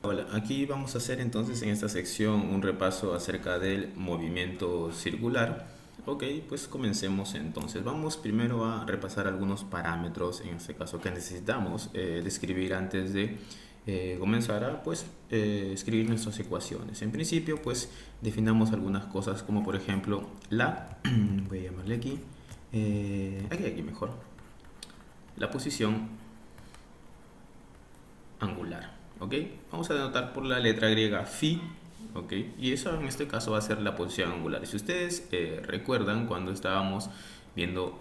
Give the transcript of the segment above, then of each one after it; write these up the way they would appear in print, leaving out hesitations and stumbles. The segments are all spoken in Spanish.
Hola, aquí vamos a hacer entonces en esta sección un repaso acerca del movimiento circular. Ok, pues comencemos entonces. Vamos primero a repasar algunos parámetros, en este caso que necesitamos describir antes de comenzar a escribir nuestras ecuaciones. En principio, pues definamos algunas cosas como por ejemplo voy a llamarle aquí, aquí mejor, la posición angular. ¿Ok? Vamos a denotar por la letra griega phi. ¿Ok? Y eso en este caso va a ser la posición angular. Si ustedes recuerdan cuando estábamos viendo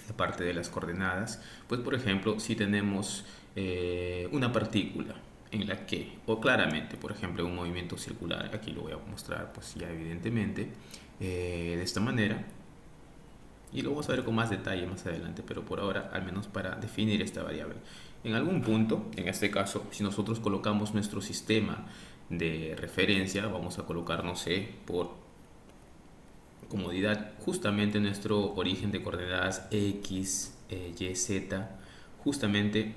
la parte de las coordenadas, pues por ejemplo, si tenemos una partícula en la que, o claramente, por ejemplo, un movimiento circular, aquí lo voy a mostrar pues ya evidentemente, de esta manera, y lo vamos a ver con más detalle más adelante, pero por ahora al menos para definir esta variable. En algún punto, en este caso, si nosotros colocamos nuestro sistema de referencia, vamos a colocar, no sé, por comodidad, justamente nuestro origen de coordenadas X, Y, Z, justamente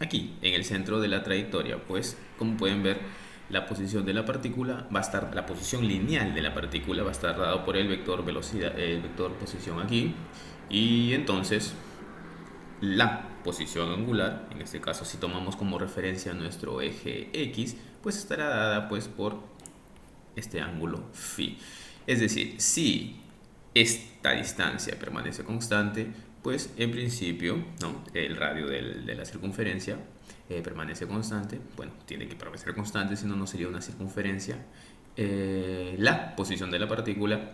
aquí, en el centro de la trayectoria. Pues, como pueden ver, la posición de la partícula va a estar, la posición lineal de la partícula va a estar dado por el vector velocidad, el vector posición aquí. Y entonces, la posición angular, en este caso si tomamos como referencia nuestro eje X, pues estará dada pues por este ángulo phi. Es decir, si esta distancia permanece constante, pues en principio, ¿no?, el radio de la circunferencia permanece constante. Bueno, tiene que permanecer constante, si no, no sería una circunferencia. La posición de la partícula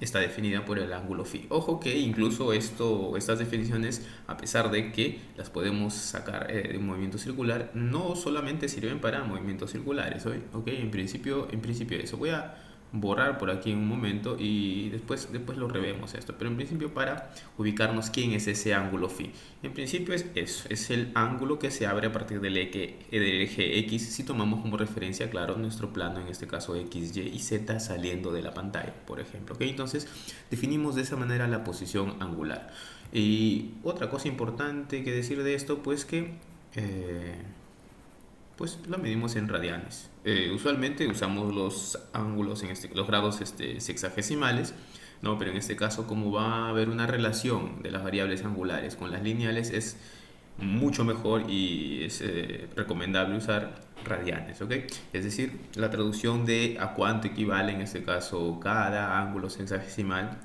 está definida por el ángulo phi. Ojo que incluso estas definiciones, a pesar de que las podemos sacar de un movimiento circular, no solamente sirven para movimientos circulares. ¿Ok? En principio eso. Voy a borrar por aquí en un momento y después lo revemos esto. Pero en principio, para ubicarnos quién es ese ángulo phi. En principio es eso, es el ángulo que se abre a partir del eje X, si tomamos como referencia, claro, nuestro plano, en este caso X, Y y Z, saliendo de la pantalla, por ejemplo. ¿Ok? Entonces definimos de esa manera la posición angular. Y otra cosa importante que decir de esto, pues que pues lo medimos en radianes. Usualmente usamos los ángulos, los grados sexagesimales, ¿no? Pero en este caso, como va a haber una relación de las variables angulares con las lineales, es mucho mejor y es recomendable usar radianes, ¿ok? Es decir, la traducción de a cuánto equivale en este caso cada ángulo sexagesimal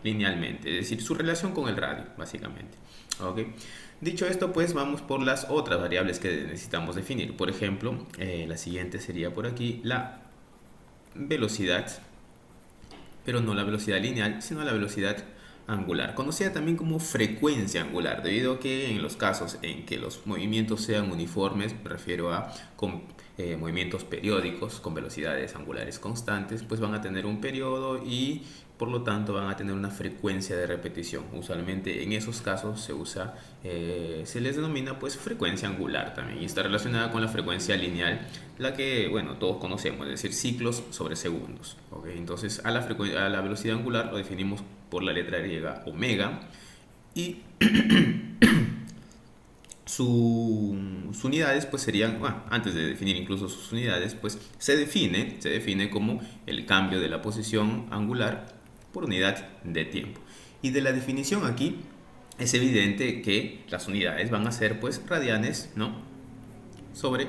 linealmente, es decir, su relación con el radio, básicamente. ¿Ok? Dicho esto, pues vamos por las otras variables que necesitamos definir. Por ejemplo, la siguiente sería por aquí la velocidad, pero no la velocidad lineal, sino la velocidad angular, conocida también como frecuencia angular, debido a que en los casos en que los movimientos sean uniformes, me refiero a movimientos periódicos con velocidades angulares constantes, pues van a tener un periodo y por lo tanto van a tener una frecuencia de repetición. Usualmente en esos casos se les denomina pues frecuencia angular también, y está relacionada con la frecuencia lineal, la que, bueno, todos conocemos, es decir, ciclos sobre segundos. ¿Ok? Entonces a la velocidad angular lo definimos por la letra griega omega, y sus unidades pues serían, bueno, antes de definir incluso sus unidades, pues se define como el cambio de la posición angular por unidad de tiempo. Y de la definición aquí es evidente que las unidades van a ser pues radianes, ¿no?, sobre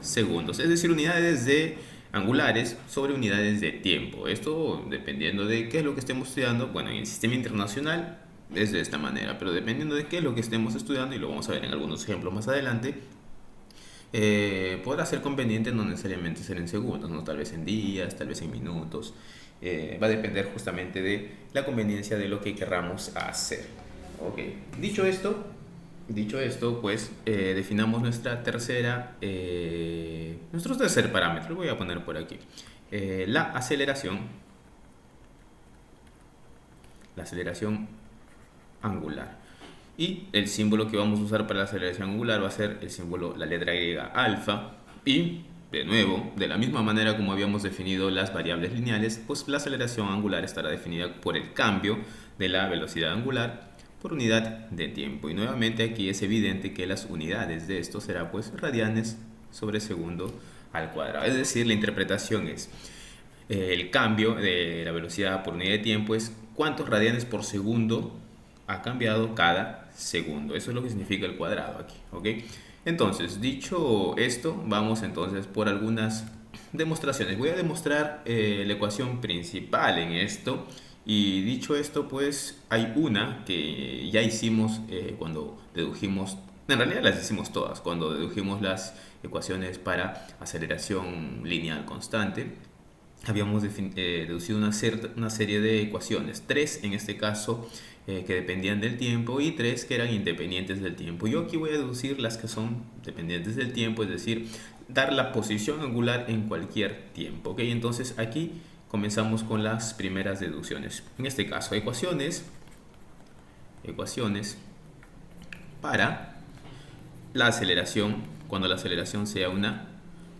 segundos, es decir, unidades de angulares sobre unidades de tiempo. Esto dependiendo de qué es lo que estemos estudiando. Bueno, en el sistema internacional es de esta manera, pero dependiendo de qué es lo que estemos estudiando, y lo vamos a ver en algunos ejemplos más adelante, podrá ser conveniente no necesariamente ser en segundos, ¿no? Tal vez en días, tal vez en minutos. Va a depender justamente de la conveniencia de lo que querramos hacer. Ok, dicho esto, pues definamos nuestro tercer parámetro. Lo voy a poner por aquí. La aceleración angular. Y el símbolo que vamos a usar para la aceleración angular va a ser el símbolo, la letra griega alfa. Y, de nuevo, de la misma manera como habíamos definido las variables lineales, pues la aceleración angular estará definida por el cambio de la velocidad angular por unidad de tiempo. Y nuevamente aquí es evidente que las unidades de esto será pues radianes sobre segundo al cuadrado. Es decir, la interpretación es el cambio de la velocidad por unidad de tiempo es cuántos radianes por segundo ha cambiado cada segundo. Eso es lo que significa el cuadrado aquí, ¿ok? Entonces, dicho esto, vamos entonces por algunas demostraciones. Voy a demostrar la ecuación principal en esto. Y dicho esto, pues hay una que ya hicimos cuando dedujimos, en realidad las hicimos todas, cuando dedujimos las ecuaciones para aceleración lineal constante. Habíamos deducido una serie de ecuaciones, tres en este caso que dependían del tiempo y tres que eran independientes del tiempo. Yo aquí voy a deducir las que son dependientes del tiempo, es decir, dar la posición angular en cualquier tiempo. ¿Ok? Entonces aquí comenzamos con las primeras deducciones. En este caso, ecuaciones para la aceleración cuando la aceleración sea una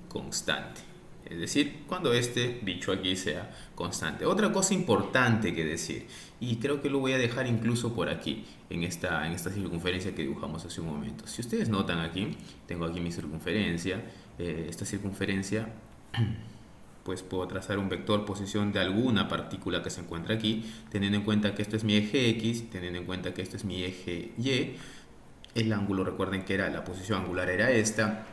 constante. Es decir, cuando este bicho aquí sea constante. Otra cosa importante que decir, y creo que lo voy a dejar incluso por aquí, en esta circunferencia que dibujamos hace un momento. Si ustedes notan aquí, tengo aquí mi circunferencia. Esta circunferencia, pues puedo trazar un vector posición de alguna partícula que se encuentra aquí, teniendo en cuenta que esto es mi eje X, teniendo en cuenta que esto es mi eje Y. El ángulo, recuerden que la posición angular era esta.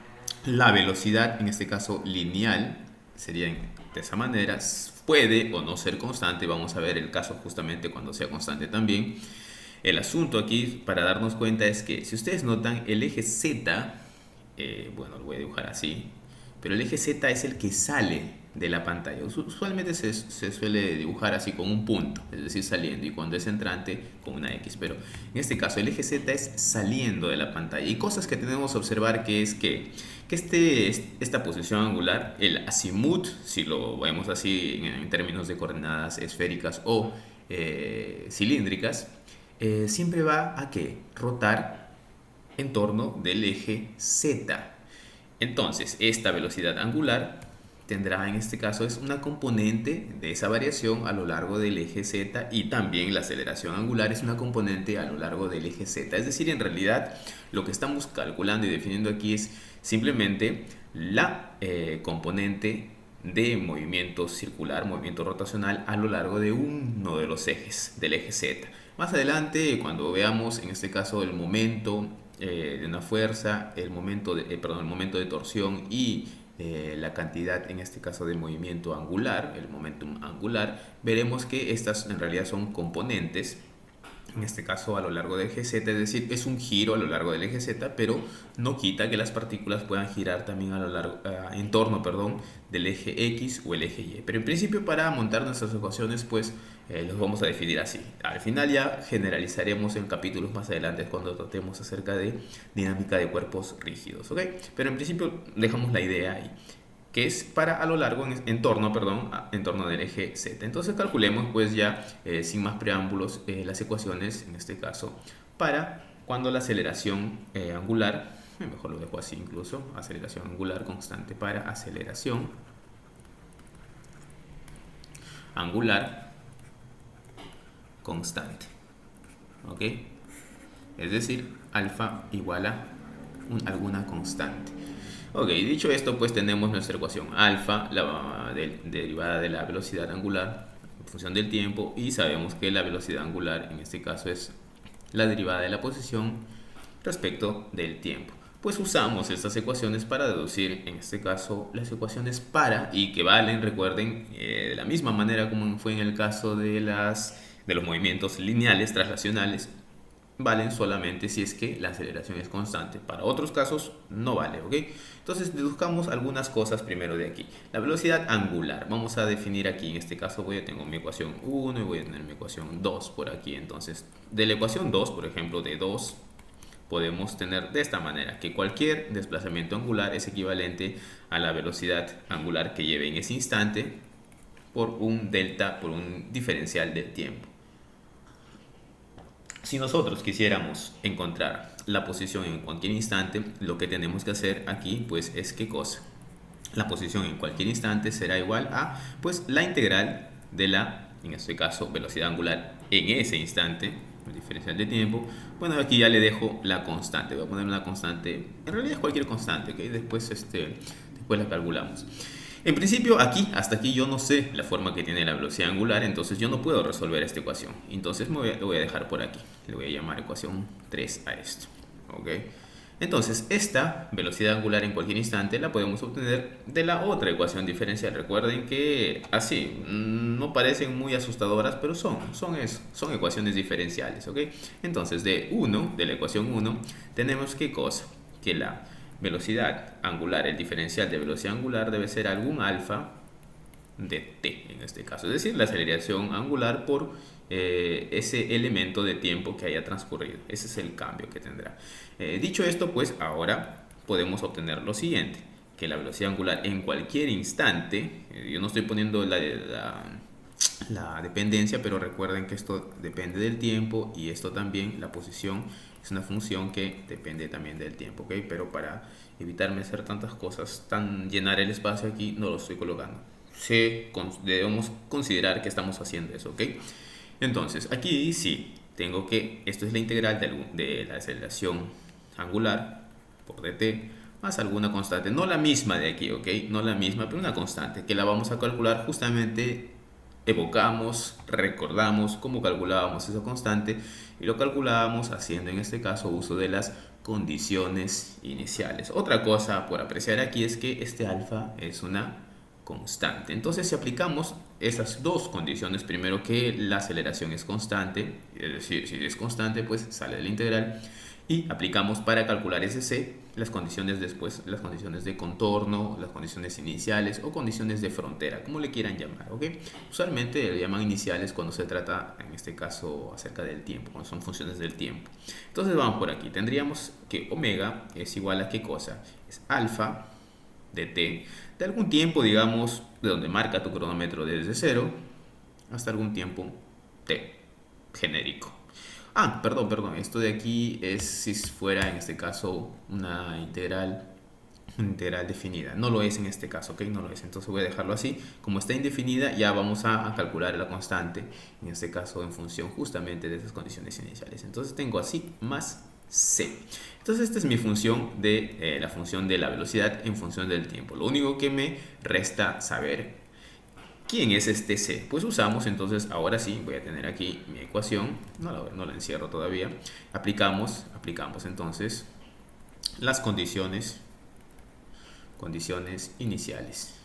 La velocidad, en este caso lineal, sería de esa manera. Puede o no ser constante. Vamos a ver el caso justamente cuando sea constante también. El asunto aquí, para darnos cuenta, es que si ustedes notan el eje Z, bueno, lo voy a dibujar así, pero el eje Z es el que sale de la pantalla. Usualmente se suele dibujar así con un punto, es decir, saliendo, y cuando es entrante con una X, pero en este caso el eje Z es saliendo de la pantalla. Y cosas que tenemos que observar que es que esta posición angular, el azimut, si lo vemos así en términos de coordenadas esféricas o cilíndricas, siempre va a ¿qué? Rotar en torno del eje Z. Entonces, esta velocidad angular tendrá en este caso es una componente de esa variación a lo largo del eje Z, y también la aceleración angular es una componente a lo largo del eje Z. Es decir, en realidad lo que estamos calculando y definiendo aquí es simplemente la componente de movimiento circular, movimiento rotacional a lo largo de uno de los ejes del eje Z. Más adelante, cuando veamos en este caso el momento de una fuerza, el momento de torsión y la cantidad en este caso de movimiento angular, el momentum angular, veremos que estas en realidad son componentes, en este caso a lo largo del eje Z, es decir, es un giro a lo largo del eje Z, pero no quita que las partículas puedan girar también a lo largo, en torno, del eje X o el eje Y. Pero en principio, para montar nuestras ecuaciones, pues los vamos a definir así. Al final ya generalizaremos en capítulos más adelante cuando tratemos acerca de dinámica de cuerpos rígidos, ¿ok? Pero en principio dejamos la idea ahí, que es para a lo largo, en torno del eje Z. Entonces calculemos pues ya, sin más preámbulos, las ecuaciones, en este caso, para cuando la aceleración angular, mejor lo dejo así incluso, aceleración angular constante para aceleración angular constante, ¿ok? Es decir, alfa igual a alguna constante. Ok, dicho esto, pues tenemos nuestra ecuación alfa, la derivada de la velocidad angular en función del tiempo, y sabemos que la velocidad angular en este caso es la derivada de la posición respecto del tiempo. Pues usamos estas ecuaciones para deducir, en este caso, las ecuaciones para, y que valen, recuerden, de la misma manera como fue en el caso de los movimientos lineales, traslacionales, valen solamente si es que la aceleración es constante. Para otros casos no vale, ¿ok? Entonces deduzcamos algunas cosas primero de aquí. La velocidad angular, vamos a definir aquí, en este caso tengo mi ecuación 1 y voy a tener mi ecuación 2 por aquí. Entonces, de la ecuación 2, por ejemplo, de 2, podemos tener de esta manera, que cualquier desplazamiento angular es equivalente a la velocidad angular que lleve en ese instante por un delta, por un diferencial del tiempo. Si nosotros quisiéramos encontrar la posición en cualquier instante, lo que tenemos que hacer aquí pues es ¿qué cosa? La posición en cualquier instante será igual a pues la integral de la, en este caso, velocidad angular en ese instante el diferencial de tiempo. Bueno, aquí ya le dejo la constante. Voy a poner una constante, en realidad es cualquier constante, ¿ok? Después la calculamos. En principio, hasta aquí yo no sé la forma que tiene la velocidad angular, entonces yo no puedo resolver esta ecuación. Entonces lo voy a dejar por aquí. Le voy a llamar ecuación 3 a esto. ¿Ok? Entonces, esta velocidad angular en cualquier instante la podemos obtener de la otra ecuación diferencial. Recuerden que así, no parecen muy asustadoras, pero son ecuaciones diferenciales. ¿Ok? Entonces, de la ecuación 1, tenemos ¿qué cosa? Que la velocidad angular, el diferencial de velocidad angular debe ser algún alfa de t en este caso, es decir, la aceleración angular por ese elemento de tiempo que haya transcurrido. Ese es el cambio que tendrá. Dicho esto, pues ahora podemos obtener lo siguiente, que la velocidad angular en cualquier instante, yo no estoy poniendo la dependencia, pero recuerden que esto depende del tiempo y esto también, la posición, es una función que depende también del tiempo, ¿ok? Pero para evitarme hacer tantas cosas, llenar el espacio aquí, no lo estoy colocando. Debemos considerar que estamos haciendo eso, ¿ok? Entonces, aquí sí, esto es la integral de la aceleración angular por dt más alguna constante, no la misma de aquí, ¿ok? No la misma, pero una constante que la vamos a calcular justamente. Recordamos cómo calculábamos esa constante y lo calculábamos haciendo en este caso uso de las condiciones iniciales. Otra cosa por apreciar aquí es que este alfa es una constante. Entonces, si aplicamos esas dos condiciones, primero que la aceleración es constante, es decir, si es constante, pues sale de la integral, y aplicamos para calcular ese c las condiciones después, las condiciones de contorno, las condiciones iniciales o condiciones de frontera, como le quieran llamar, ¿ok? Usualmente le llaman iniciales cuando se trata, en este caso, acerca del tiempo, cuando son funciones del tiempo. Entonces vamos por aquí, tendríamos que omega es igual a ¿qué cosa? Es alfa de t, de algún tiempo, digamos, de donde marca tu cronómetro desde 0 hasta algún tiempo t, genérico. Perdón, esto de aquí es si fuera en este caso una integral definida. No lo es en este caso, ¿ok? No lo es. Entonces voy a dejarlo así. Como está indefinida, ya vamos a calcular la constante, en este caso en función justamente de esas condiciones iniciales. Entonces tengo así más c. Entonces esta es mi función la función de la velocidad en función del tiempo. Lo único que me resta saber, ¿quién es este c? Pues usamos entonces, ahora sí, voy a tener aquí mi ecuación, no la encierro todavía. Aplicamos entonces las condiciones iniciales.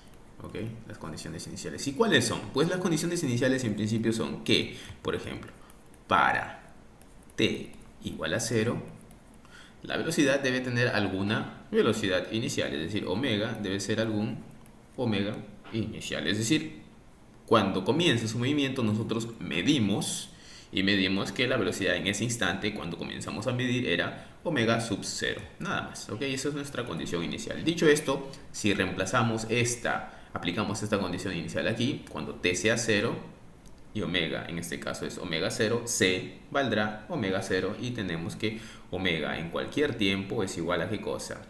¿Ok? Las condiciones iniciales. ¿Y cuáles son? Pues las condiciones iniciales en principio son que, por ejemplo, para t igual a 0, la velocidad debe tener alguna velocidad inicial, es decir, omega debe ser algún omega inicial, es decir, cuando comienza su movimiento nosotros medimos que la velocidad en ese instante cuando comenzamos a medir era omega sub 0, nada más, ¿ok? Esa es nuestra condición inicial. Dicho esto, si aplicamos esta condición inicial aquí, cuando t sea 0 y omega, en este caso es omega 0, c valdrá omega 0 y tenemos que omega en cualquier tiempo es igual a ¿qué cosa?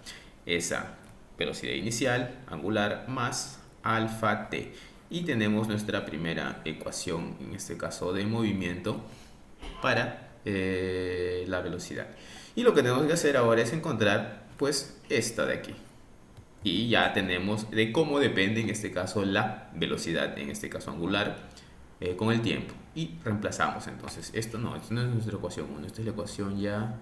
Esa velocidad inicial angular más alfa t. Y tenemos nuestra primera ecuación, en este caso de movimiento, para la velocidad. Y lo que tenemos que hacer ahora es encontrar pues esta de aquí. Y ya tenemos de cómo depende en este caso la velocidad, en este caso angular, con el tiempo. Y reemplazamos entonces. Esto no es nuestra ecuación 1, esta es la ecuación ya.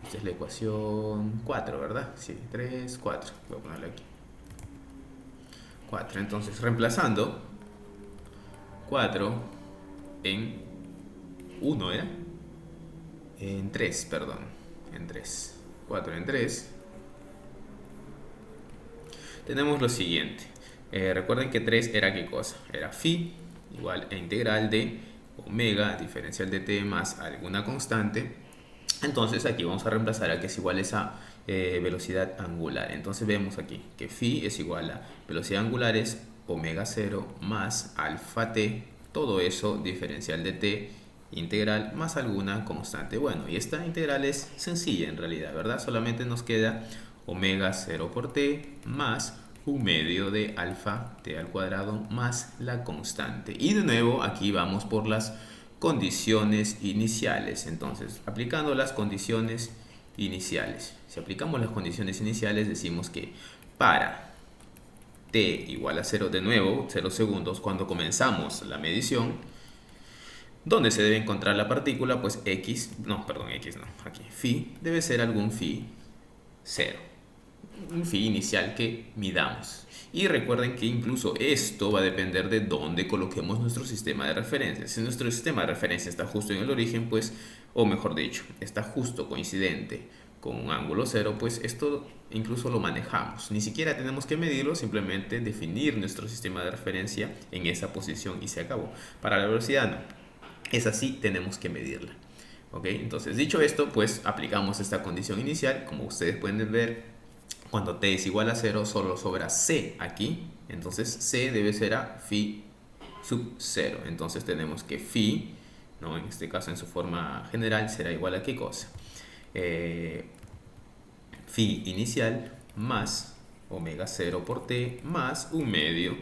Esta es la ecuación 4, ¿verdad? Sí, 3, 4. Voy a ponerla aquí. 4. Entonces, reemplazando 4 en 1, ¿era? En 3, perdón. En 3. 4 en 3. Tenemos lo siguiente. Recuerden que 3 era ¿qué cosa? Era phi igual a integral de omega diferencial de t más alguna constante. Entonces aquí vamos a reemplazar a que es igual a esa velocidad angular. Entonces vemos aquí que phi es igual a velocidad angular es omega 0 más alfa t, todo eso diferencial de t integral más alguna constante. Bueno, y esta integral es sencilla en realidad, ¿verdad? Solamente nos queda omega 0 por t más un medio de alfa t al cuadrado más la constante. Y de nuevo aquí vamos por las condiciones iniciales. Entonces, aplicando las condiciones iniciales. Si aplicamos las condiciones iniciales, decimos que para t igual a 0, de nuevo, 0 segundos, cuando comenzamos la medición, ¿dónde se debe encontrar la partícula? Pues aquí, phi debe ser algún phi 0, un phi inicial que midamos. Y recuerden que incluso esto va a depender de dónde coloquemos nuestro sistema de referencia. Si nuestro sistema de referencia está justo en el origen, pues, o mejor dicho, está justo coincidente con un ángulo 0, pues esto incluso lo manejamos. Ni siquiera tenemos que medirlo, simplemente definir nuestro sistema de referencia en esa posición y se acabó. Para la velocidad no. Es así, tenemos que medirla. ¿Ok? Entonces, dicho esto, pues aplicamos esta condición inicial. Como ustedes pueden ver, cuando t es igual a 0, solo sobra c aquí. Entonces, c debe ser a phi sub 0. Entonces, tenemos que phi, ¿no? En este caso, en su forma general, será igual a ¿qué cosa? Phi inicial más omega 0 por t más un medio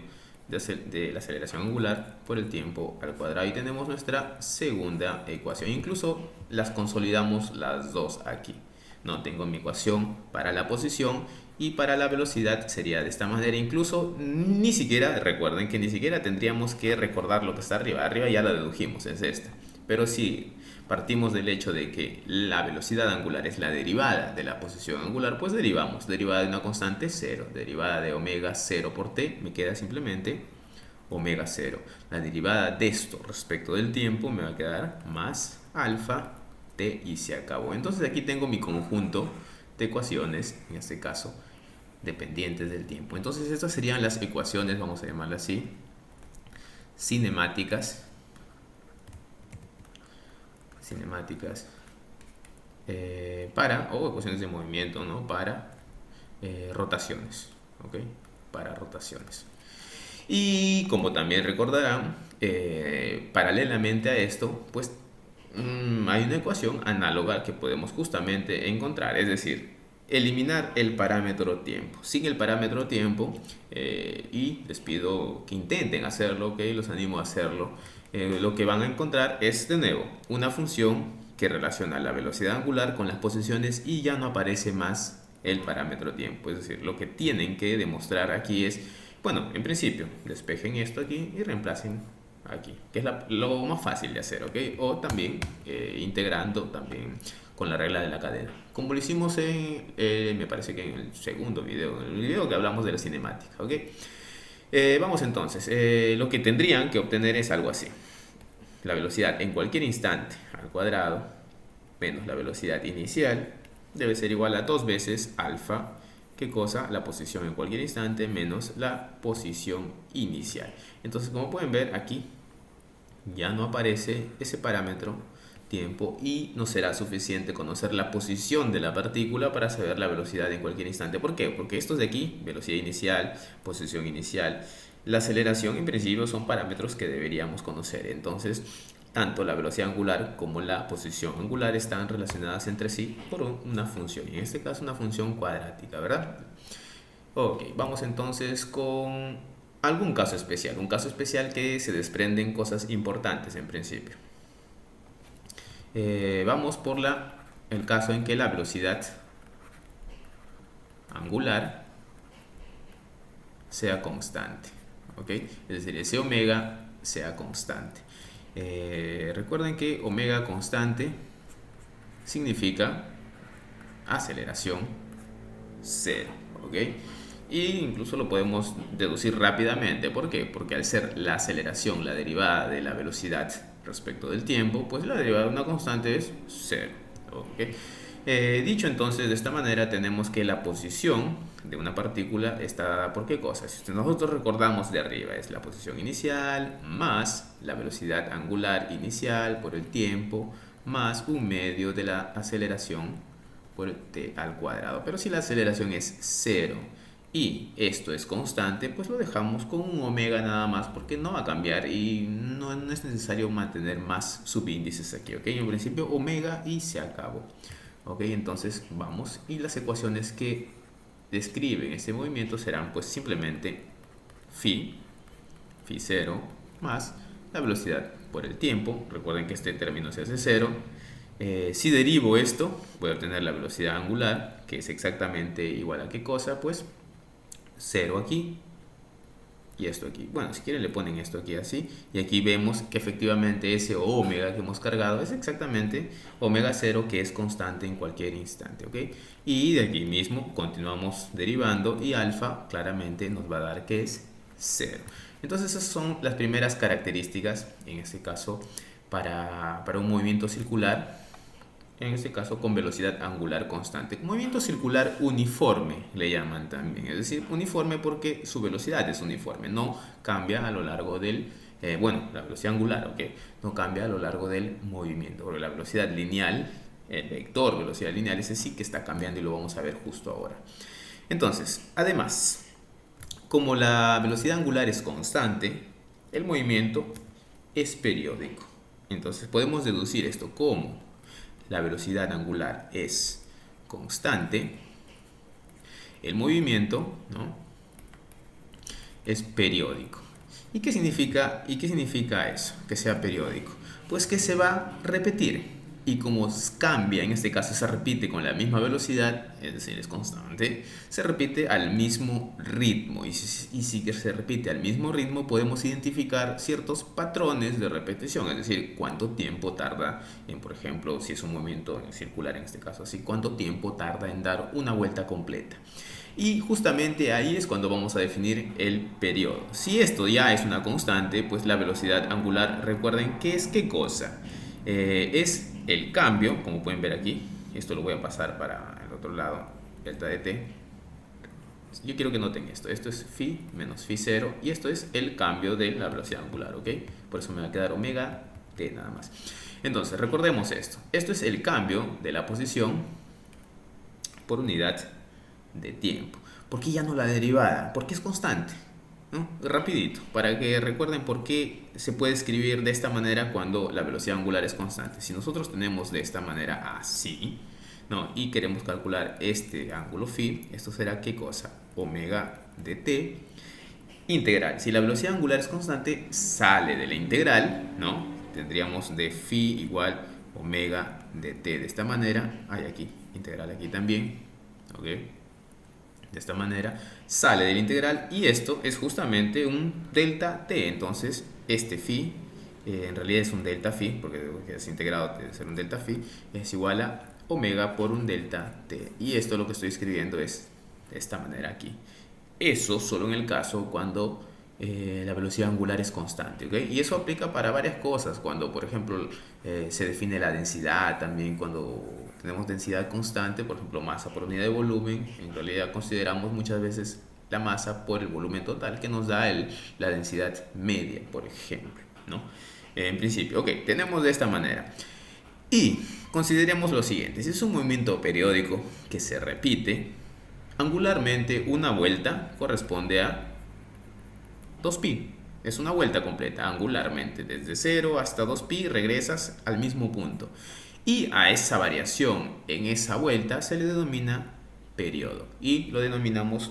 de la aceleración angular por el tiempo al cuadrado. Y tenemos nuestra segunda ecuación. Incluso las consolidamos las dos aquí. No tengo mi ecuación para la posición y para la velocidad sería de esta manera. Incluso ni siquiera, recuerden que ni siquiera tendríamos que recordar lo que está arriba. Arriba ya la dedujimos, es esta. Pero si partimos del hecho de que la velocidad angular es la derivada de la posición angular, pues derivamos. Derivada de una constante 0. Derivada de omega 0 por t me queda simplemente omega 0. La derivada de esto respecto del tiempo me va a quedar más alfa t y se acabó. Entonces aquí tengo mi conjunto de ecuaciones, en este caso, dependientes del tiempo. Entonces estas serían las ecuaciones, vamos a llamarlas así, cinemáticas, para, o ecuaciones de movimiento, ¿no? Para rotaciones, ¿ok? Para rotaciones. Y como también recordarán, paralelamente a esto, pues hay una ecuación análoga que podemos justamente encontrar, es decir, eliminar el parámetro tiempo. Sin el parámetro tiempo, y les pido que intenten hacerlo, ¿ok? Los animo a hacerlo. Lo que van a encontrar es, de nuevo, una función que relaciona la velocidad angular con las posiciones y ya no aparece más el parámetro tiempo. Es decir, lo que tienen que demostrar aquí es, bueno, en principio, despejen esto aquí y reemplacen aquí, que es lo más fácil de hacer, ¿ok? O también integrando también con la regla de la cadena, como lo hicimos me parece que en el segundo video, en el video que hablamos de la cinemática, ¿ok? Vamos entonces, lo que tendrían que obtener es algo así: la velocidad en cualquier instante al cuadrado menos la velocidad inicial debe ser igual a 2 veces alfa, ¿qué cosa? La posición en cualquier instante menos la posición inicial. Entonces, como pueden ver aquí, ya no aparece ese parámetro tiempo y no será suficiente conocer la posición de la partícula para saber la velocidad en cualquier instante. ¿Por qué? Porque estos de aquí, velocidad inicial, posición inicial, la aceleración, en principio son parámetros que deberíamos conocer. Entonces, tanto la velocidad angular como la posición angular están relacionadas entre sí por una función, en este caso una función cuadrática, ¿verdad? Ok, vamos entonces con algún caso especial, un caso especial que se desprenden cosas importantes en principio. Vamos por el caso en que la velocidad angular sea constante, ¿ok? Es decir, ese omega sea constante. Recuerden que omega constante significa aceleración 0, ¿ok? Y incluso lo podemos deducir rápidamente. ¿Por qué? Porque al ser la aceleración la derivada de la velocidad respecto del tiempo, pues la derivada de una constante es 0, ¿ok? Dicho entonces de esta manera, tenemos que la posición de una partícula está dada por ¿qué cosa? Si nosotros recordamos de arriba, es la posición inicial más la velocidad angular inicial por el tiempo más un medio de la aceleración por t al cuadrado. Pero si la aceleración es 0 y esto es constante, pues lo dejamos con un omega nada más, porque no va a cambiar y no es necesario mantener más subíndices aquí, ¿ok? En principio omega y se acabó. Ok, entonces vamos, y las ecuaciones que describen este movimiento serán pues simplemente phi 0 más la velocidad por el tiempo. Recuerden que este término se hace cero. Si derivo esto, voy a obtener la velocidad angular, que es exactamente igual a qué cosa, pues 0 aquí y esto aquí. Bueno, si quieren le ponen esto aquí así, y aquí vemos que efectivamente ese omega que hemos cargado es exactamente omega 0, que es constante en cualquier instante, ¿ok? Y de aquí mismo continuamos derivando y alfa claramente nos va a dar que es 0. Entonces esas son las primeras características, en este caso, para un movimiento circular, en este caso con velocidad angular constante. Movimiento circular uniforme le llaman también, es decir, uniforme porque su velocidad es uniforme, no cambia a lo largo del, la velocidad angular, ¿ok? No cambia a lo largo del movimiento, porque la velocidad lineal, el vector velocidad lineal, ese sí que está cambiando y lo vamos a ver justo ahora. Entonces, además, como la velocidad angular es constante, el movimiento es periódico. Entonces podemos deducir esto como la velocidad angular es constante, el movimiento, ¿no?, es periódico. ¿Y qué significa eso? Que sea periódico. Pues que se va a repetir. Y como cambia, en este caso se repite con la misma velocidad, es decir, es constante, se repite al mismo ritmo. Y si se repite al mismo ritmo, podemos identificar ciertos patrones de repetición, es decir, cuánto tiempo tarda en, por ejemplo, si es un movimiento circular en este caso, así, cuánto tiempo tarda en dar una vuelta completa. Y justamente ahí es cuando vamos a definir el periodo. Si esto ya es una constante, pues la velocidad angular, recuerden que es qué cosa. Es el cambio, como pueden ver aquí. Esto lo voy a pasar para el otro lado, delta de t. Yo quiero que noten esto. Esto es phi menos phi 0 y esto es el cambio de la velocidad angular, ¿ok? Por eso me va a quedar omega t nada más. Entonces, recordemos esto. Esto es el cambio de la posición por unidad de tiempo. ¿Por qué ya no la derivada? Porque es constante, ¿no? Rapidito, para que recuerden por qué se puede escribir de esta manera cuando la velocidad angular es constante. Si nosotros tenemos de esta manera así, ¿no?, y queremos calcular este ángulo phi, esto será ¿qué cosa? Omega de t integral. Si la velocidad angular es constante, sale de la integral, ¿no? Tendríamos de phi igual omega de t de esta manera. Hay aquí, integral aquí también, ¿ok? De esta manera sale del integral y esto es justamente un delta t. Entonces este phi en realidad es un delta phi, porque es integrado, debe ser un delta phi, es igual a omega por un delta t. Y esto lo que estoy escribiendo es de esta manera aquí. Eso solo en el caso cuando la velocidad angular es constante, ¿okay? Y eso aplica para varias cosas, cuando por ejemplo se define la densidad, también cuando tenemos densidad constante, por ejemplo masa por unidad de volumen, en realidad consideramos muchas veces la masa por el volumen total que nos da la densidad media, por ejemplo, ¿no? En principio, ok, tenemos de esta manera. Y consideremos lo siguiente, si es un movimiento periódico que se repite, angularmente una vuelta corresponde a 2pi. Es una vuelta completa angularmente. Desde 0 hasta 2pi regresas al mismo punto. Y a esa variación en esa vuelta se le denomina periodo. Y lo denominamos,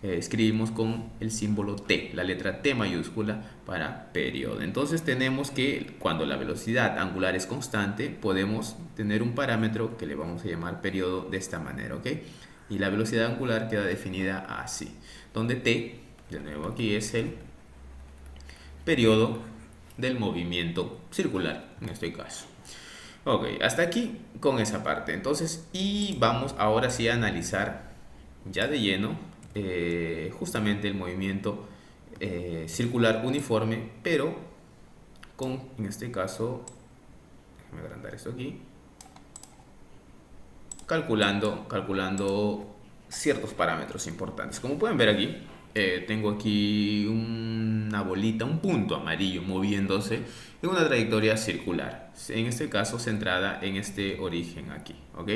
escribimos con el símbolo t, la letra t mayúscula para periodo. Entonces tenemos que cuando la velocidad angular es constante, podemos tener un parámetro que le vamos a llamar periodo de esta manera, ¿ok? Y la velocidad angular queda definida así, donde t, de nuevo aquí, es el periodo del movimiento circular, en este caso. Ok, hasta aquí con esa parte. Entonces, y vamos ahora sí a analizar ya de lleno justamente el movimiento circular uniforme, pero con, en este caso, déjame agrandar esto aquí, calculando ciertos parámetros importantes. Como pueden ver aquí, tengo aquí una bolita, un punto amarillo moviéndose en una trayectoria circular, en este caso centrada en este origen aquí, ¿ok?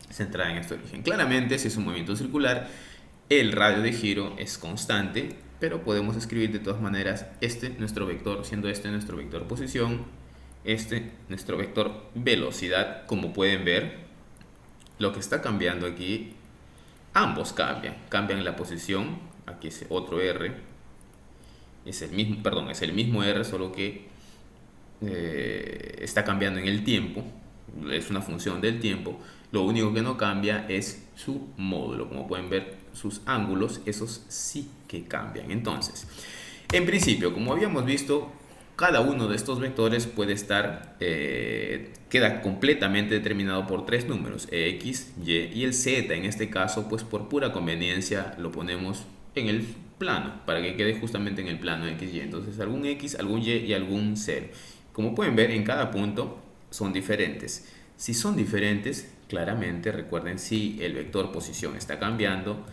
Centrada en este origen. Claramente, si es un movimiento circular, el radio de giro es constante, pero podemos escribir de todas maneras nuestro vector, siendo este nuestro vector posición, nuestro vector velocidad. Como pueden ver, lo que está cambiando aquí, ambos cambian la posición. Aquí es otro R, es el mismo R, solo que está cambiando en el tiempo, es una función del tiempo. Lo único que no cambia es su módulo. Como pueden ver, sus ángulos, esos sí que cambian. Entonces, en principio, como habíamos visto, cada uno de estos vectores puede estar, queda completamente determinado por tres números, x, y, y el z. En este caso, pues por pura conveniencia lo ponemos en el plano, para que quede justamente en el plano x, y. Entonces, algún x, algún y algún 0. Como pueden ver, en cada punto son diferentes. Si son diferentes, claramente recuerden, si el vector posición está cambiando,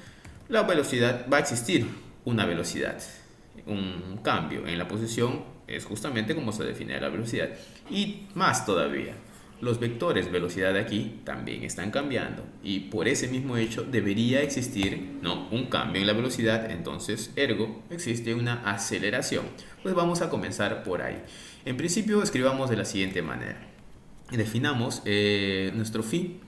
la velocidad va a existir una velocidad, un cambio en la posición es justamente como se define la velocidad. Y más todavía, los vectores velocidad de aquí también están cambiando, y por ese mismo hecho debería existir, ¿no?, un cambio en la velocidad. Entonces, ergo, existe una aceleración. Pues vamos a comenzar por ahí. En principio, escribamos de la siguiente manera. Definamos nuestro phi,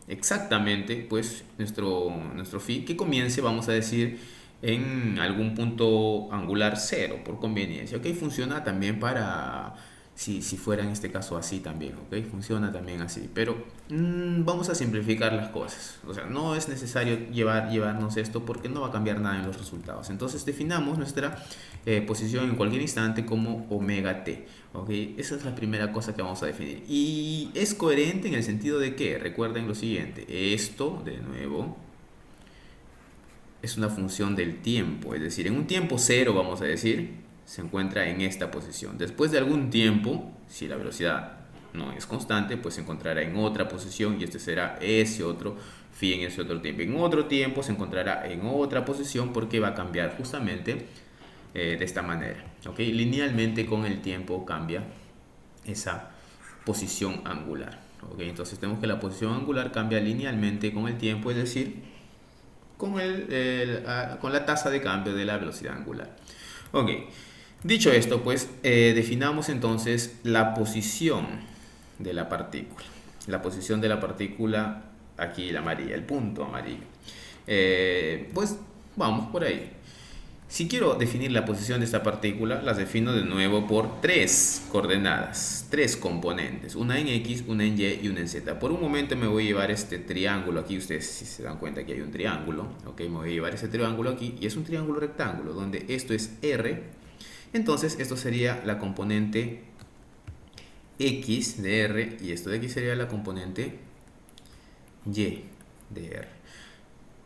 exactamente, pues nuestro phi que comience, vamos a decir, en algún punto angular 0 por conveniencia. Ok, funciona también para si fuera en este caso así también. Ok, funciona también así, pero vamos a simplificar las cosas. O sea, no es necesario llevarnos esto porque no va a cambiar nada en los resultados. Entonces definamos nuestra posición en cualquier instante como omega t. Ok, esa es la primera cosa que vamos a definir, y es coherente en el sentido de que, recuerden lo siguiente, esto de nuevo es una función del tiempo, es decir, en un tiempo cero, vamos a decir, se encuentra en esta posición. Después de algún tiempo, si la velocidad no es constante, pues se encontrará en otra posición, y este será ese otro phi en ese otro tiempo. En otro tiempo se encontrará en otra posición porque va a cambiar justamente de esta manera. ¿Okay? Linealmente con el tiempo cambia esa posición angular. ¿Okay? Entonces tenemos que la posición angular cambia linealmente con el tiempo, es decir, con la tasa de cambio de la velocidad angular. Ok, dicho esto, pues definamos entonces la posición de la partícula. La posición de la partícula, aquí la amarilla, el punto amarillo. Pues vamos por ahí. Si quiero definir la posición de esta partícula, las defino de nuevo por tres coordenadas, tres componentes, una en X, una en Y y una en Z. Por un momento me voy a llevar este triángulo aquí, ustedes si se dan cuenta que hay un triángulo, ok, me voy a llevar ese triángulo aquí, y es un triángulo rectángulo, donde esto es R, entonces esto sería la componente X de R, y esto de aquí sería la componente Y de R.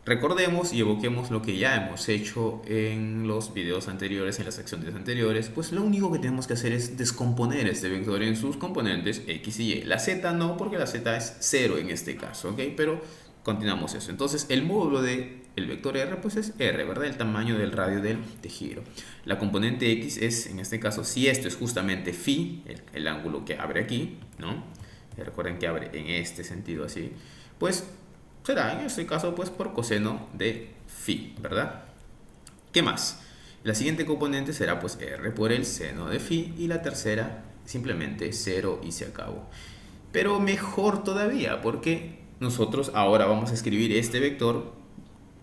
Recordemos y evoquemos lo que ya hemos hecho en los videos anteriores, en las secciones anteriores. Pues lo único que tenemos que hacer es descomponer este vector en sus componentes X y Y. La Z no, porque la Z es 0 en este caso, ¿ok? Pero continuamos eso. Entonces el módulo del vector R pues es R, ¿verdad? El tamaño del radio de giro. La componente X es, en este caso, si esto es justamente phi, el ángulo que abre aquí, ¿no? Recuerden que abre en este sentido así, pues será en este caso pues por coseno de phi, ¿verdad? ¿Qué más? La siguiente componente será pues R por el seno de phi, y la tercera simplemente 0 y se acabó. Pero mejor todavía, porque nosotros ahora vamos a escribir este vector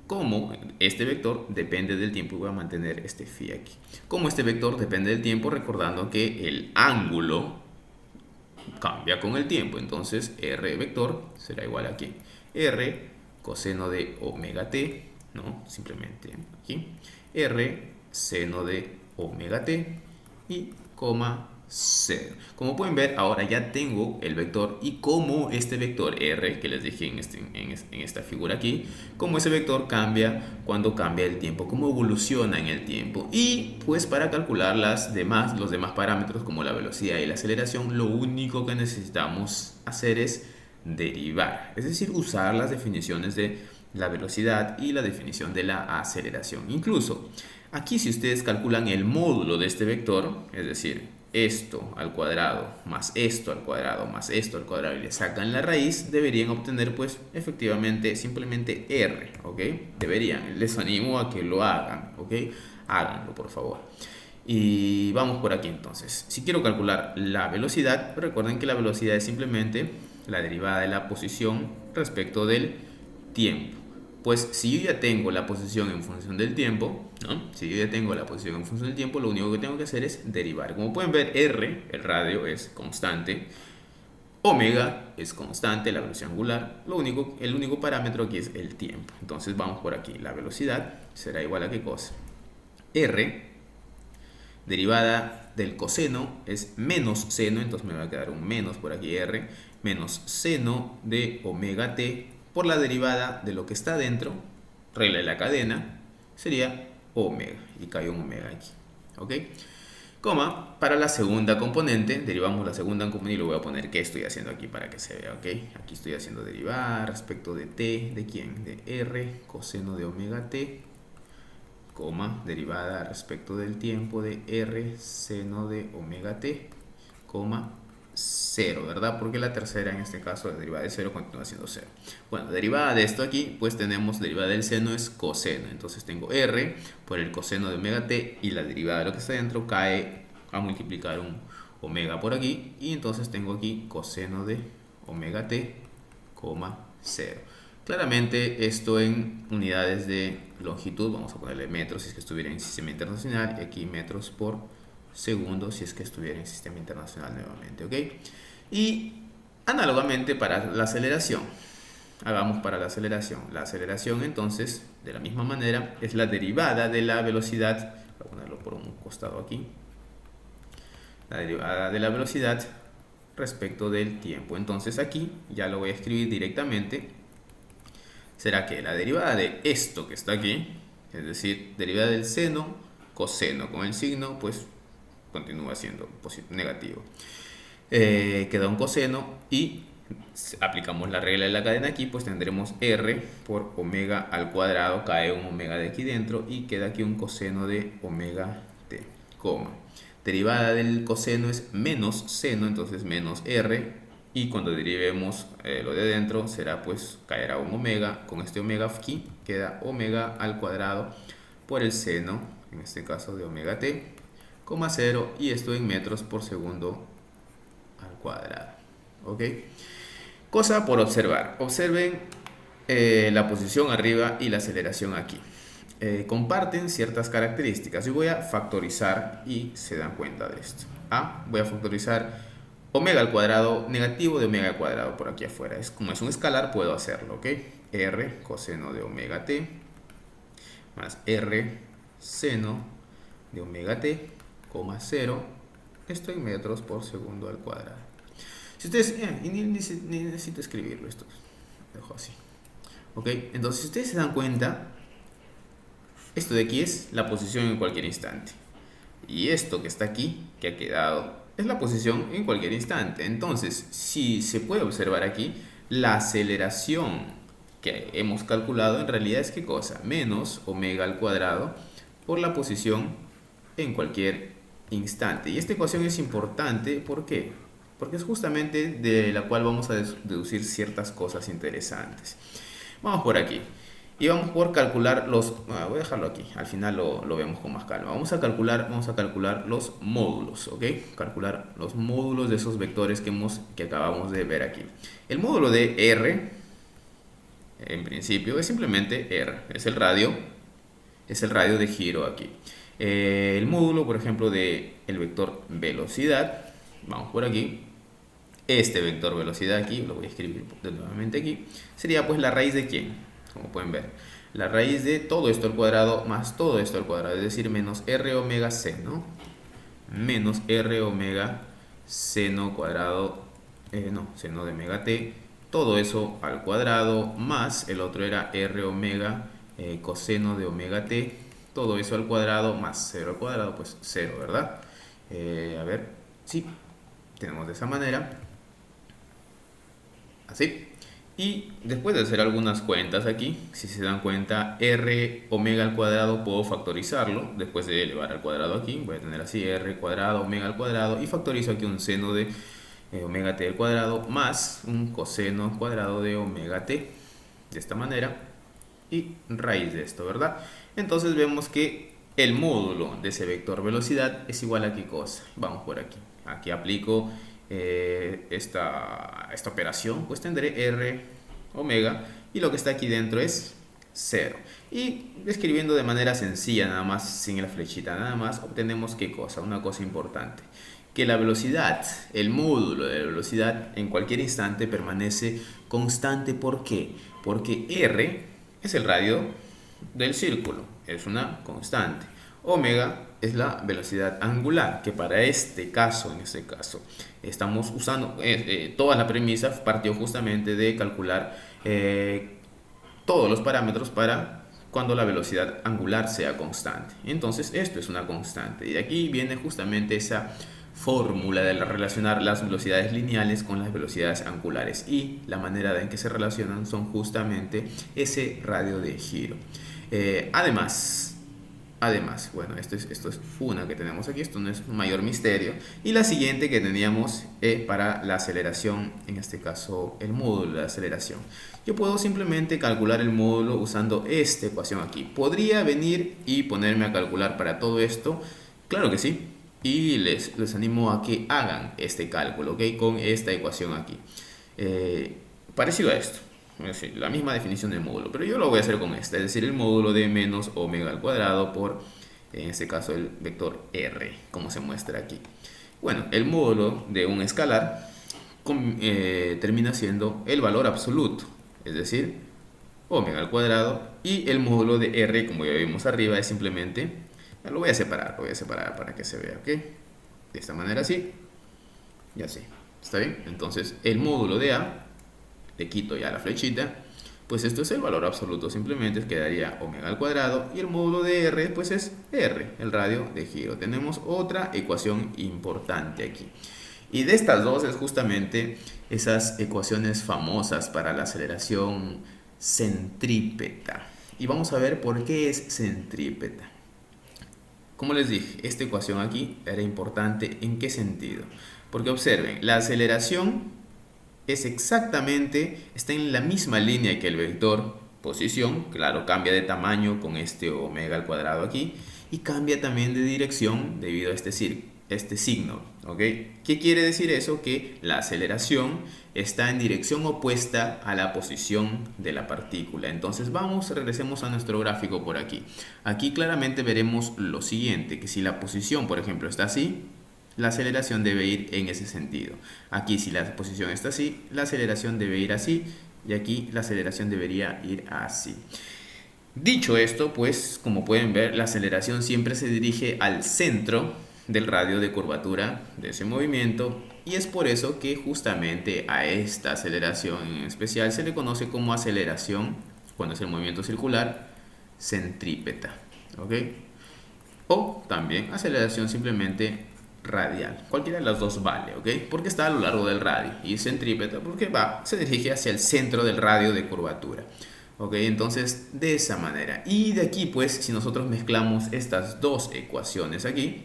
como este vector depende del tiempo, y voy a mantener este phi aquí. Como este vector depende del tiempo, recordando que el ángulo cambia con el tiempo, entonces R vector será igual aquí. R coseno de omega t, ¿no? Simplemente aquí. R seno de omega t y coma 0. Como pueden ver, ahora ya tengo el vector, y como este vector R, que les dije en esta figura aquí, como ese vector cambia cuando cambia el tiempo, cómo evoluciona en el tiempo. Y pues para calcular los demás parámetros como la velocidad y la aceleración, lo único que necesitamos hacer es derivar, es decir, usar las definiciones de la velocidad y la definición de la aceleración. Incluso aquí, si ustedes calculan el módulo de este vector, es decir, esto al cuadrado más esto al cuadrado más esto al cuadrado, y le sacan la raíz, deberían obtener pues efectivamente simplemente R, ¿ok? Deberían, les animo a que lo hagan, ¿ok? Háganlo, por favor. Y vamos por aquí entonces. Si quiero calcular la velocidad, recuerden que la velocidad es simplemente la derivada de la posición respecto del tiempo. Pues si yo ya tengo la posición en función del tiempo, ¿no? Si yo ya tengo la posición en función del tiempo, lo único que tengo que hacer es derivar. Como pueden ver, R, el radio, es constante. Omega es constante, la velocidad angular. El único parámetro aquí es el tiempo. Entonces vamos por aquí. La velocidad será igual a ¿qué cosa? R, derivada del coseno, es menos seno. Entonces me va a quedar un menos por aquí, R, menos seno de omega t por la derivada de lo que está dentro, regla de la cadena, sería omega. Y cae un omega aquí. ¿Ok? Coma, para la segunda componente, derivamos la segunda componente y lo voy a poner que estoy haciendo aquí para que se vea, ¿ok? Aquí estoy haciendo derivar respecto de t, ¿de quién? De r, coseno de omega t, coma, derivada respecto del tiempo de r, seno de omega t, coma, 0, ¿verdad? Porque la tercera en este caso, la derivada de 0 continúa siendo 0. Bueno, derivada de esto aquí, pues tenemos derivada del seno es coseno. Entonces tengo r por el coseno de omega t y la derivada de lo que está dentro cae a multiplicar un omega por aquí. Y entonces tengo aquí coseno de omega t, 0. Claramente esto en unidades de longitud, vamos a ponerle metros si es que estuviera en sistema internacional y aquí metros por segundo si es que estuviera en sistema internacional nuevamente, ¿ok? Y análogamente para la aceleración, hagamos para la aceleración. La aceleración entonces, de la misma manera, es la derivada de la velocidad, voy a ponerlo por un costado aquí, la derivada de la velocidad respecto del tiempo. Entonces aquí ya lo voy a escribir directamente. Será que la derivada de esto que está aquí, es decir, derivada del seno, coseno con el signo, pues continúa siendo negativo. Queda un coseno y aplicamos la regla de la cadena aquí, pues tendremos r por omega al cuadrado, cae un omega de aquí dentro y queda aquí un coseno de omega t, coma. Derivada del coseno es menos seno, entonces menos r, y cuando derivemos lo de dentro será pues caerá un omega, con este omega aquí queda omega al cuadrado por el seno, en este caso de omega t, 0, y esto en metros por segundo al cuadrado. ¿Ok? Cosa por observar. Observen la posición arriba y la aceleración aquí. Comparten ciertas características. Yo voy a factorizar y se dan cuenta de esto. Voy a factorizar omega al cuadrado negativo de omega al cuadrado por aquí afuera. Como es un escalar, puedo hacerlo. ¿Ok? R coseno de omega t más r seno de omega t, 0, esto en metros por segundo al cuadrado. Si ustedes, ni necesito escribirlo, esto lo dejo así. Ok, entonces si ustedes se dan cuenta, esto de aquí es la posición en cualquier instante. Y esto que está aquí, que ha quedado, es la posición en cualquier instante. Entonces, si se puede observar aquí, la aceleración que hemos calculado en realidad es ¿qué cosa? Menos omega al cuadrado por la posición en cualquier instante. Y esta ecuación es importante, ¿por qué? Porque es justamente de la cual vamos a deducir ciertas cosas interesantes. Vamos por aquí. Y vamos por calcular los... voy a dejarlo aquí, al final lo vemos con más calma. Vamos a calcular los módulos, ¿ok? Calcular los módulos de esos vectores que acabamos de ver aquí. El módulo de R, en principio, es simplemente R. Es el radio de giro aquí. El módulo, por ejemplo, del vector velocidad, vamos por aquí. Este vector velocidad aquí, lo voy a escribir nuevamente aquí, sería pues la raíz de ¿quién? Como pueden ver, la raíz de todo esto al cuadrado más todo esto al cuadrado, es decir, menos r omega seno, menos r omega seno cuadrado, seno de omega t, todo eso al cuadrado, más el otro era r omega coseno de omega t, todo eso al cuadrado, más 0 al cuadrado, pues 0, ¿verdad? A ver, sí, tenemos de esa manera, así. Y después de hacer algunas cuentas aquí, si se dan cuenta, r omega al cuadrado puedo factorizarlo. Después de elevar al cuadrado aquí, voy a tener así r cuadrado omega al cuadrado. Y factorizo aquí un seno de omega t al cuadrado más un coseno cuadrado de omega t. De esta manera. Y raíz de esto, ¿verdad? Entonces vemos que el módulo de ese vector velocidad es igual a ¿qué cosa? Vamos por aquí. Aquí aplico... esta operación, pues tendré r omega y lo que está aquí dentro es 0. Y escribiendo de manera sencilla, nada más, sin la flechita, nada más, obtenemos ¿qué cosa? Una cosa importante. Que la velocidad, el módulo de la velocidad en cualquier instante permanece constante. ¿Por qué? Porque R es el radio del círculo, es una constante. Omega es la velocidad angular, que para este caso, estamos usando, toda la premisa partió justamente de calcular todos los parámetros para cuando la velocidad angular sea constante. Entonces esto es una constante y de aquí viene justamente esa fórmula de relacionar las velocidades lineales con las velocidades angulares, y la manera en que se relacionan son justamente ese radio de giro. Además, bueno, esto es una que tenemos aquí, esto no es un mayor misterio. Y la siguiente que teníamos para la aceleración, en este caso el módulo de aceleración. Yo puedo simplemente calcular el módulo usando esta ecuación aquí. ¿Podría venir y ponerme a calcular para todo esto? Claro que sí. Y les animo a que hagan este cálculo, ¿ok? Con esta ecuación aquí. Parecido a esto. Es decir, la misma definición del módulo, pero yo lo voy a hacer con esta, es decir, el módulo de menos omega al cuadrado por, en este caso, el vector r, como se muestra aquí. Bueno, el módulo de un escalar termina siendo el valor absoluto, es decir, omega al cuadrado, y el módulo de r, como ya vimos arriba, es simplemente, lo voy a separar para que se vea, ¿ok? De esta manera así, y así, ¿está bien? Entonces, el módulo de a, le quito ya la flechita, pues esto es el valor absoluto, simplemente quedaría omega al cuadrado, y el módulo de r pues es r, el radio de giro. Tenemos otra ecuación importante aquí, y de estas dos es justamente esas ecuaciones famosas para la aceleración centrípeta, y vamos a ver por qué es centrípeta. Como les dije, esta ecuación aquí era importante. ¿En qué sentido? Porque observen, la aceleración está en la misma línea que el vector posición. Claro, cambia de tamaño con este omega al cuadrado aquí, y cambia también de dirección debido a este signo, ¿ok? ¿Qué quiere decir eso? Que la aceleración está en dirección opuesta a la posición de la partícula. Entonces regresemos a nuestro gráfico por aquí. Aquí claramente veremos lo siguiente, que si la posición, por ejemplo, está así, la aceleración debe ir en ese sentido. Aquí, si la posición está así, la aceleración debe ir así, y aquí la aceleración debería ir así. Dicho esto, pues como pueden ver, la aceleración siempre se dirige al centro del radio de curvatura de ese movimiento, y es por eso que justamente a esta aceleración en especial se le conoce como aceleración, cuando es el movimiento circular, centrípeta, ¿ok? O también aceleración simplemente radial. Cualquiera de las dos vale, ¿ok? Porque está a lo largo del radio, y centrípeta porque se dirige hacia el centro del radio de curvatura, ¿ok? Entonces, de esa manera. Y de aquí, pues, si nosotros mezclamos estas dos ecuaciones aquí,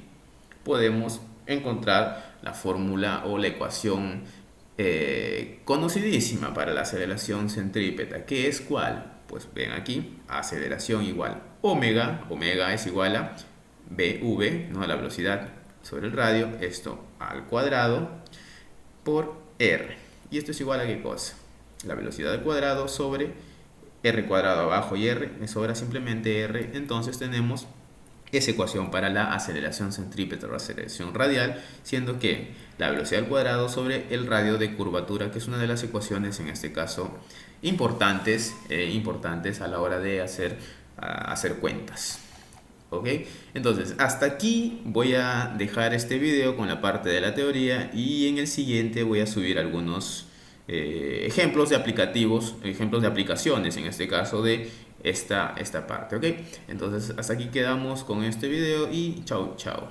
podemos encontrar la fórmula o la ecuación conocidísima para la aceleración centrípeta, que es ¿cuál? Pues ven aquí, aceleración igual omega es igual a bv, ¿no? La velocidad sobre el radio, esto al cuadrado por r, y esto es igual a ¿qué cosa? La velocidad al cuadrado sobre r cuadrado abajo, y r, me sobra simplemente r. Entonces tenemos esa ecuación para la aceleración centrípeta o aceleración radial, siendo que la velocidad al cuadrado sobre el radio de curvatura, que es una de las ecuaciones en este caso importantes a la hora de hacer cuentas. ¿Ok? Entonces, hasta aquí voy a dejar este video con la parte de la teoría, y en el siguiente voy a subir algunos ejemplos de aplicaciones, en este caso de esta parte, ¿ok? Entonces, hasta aquí quedamos con este video, y chao, chao.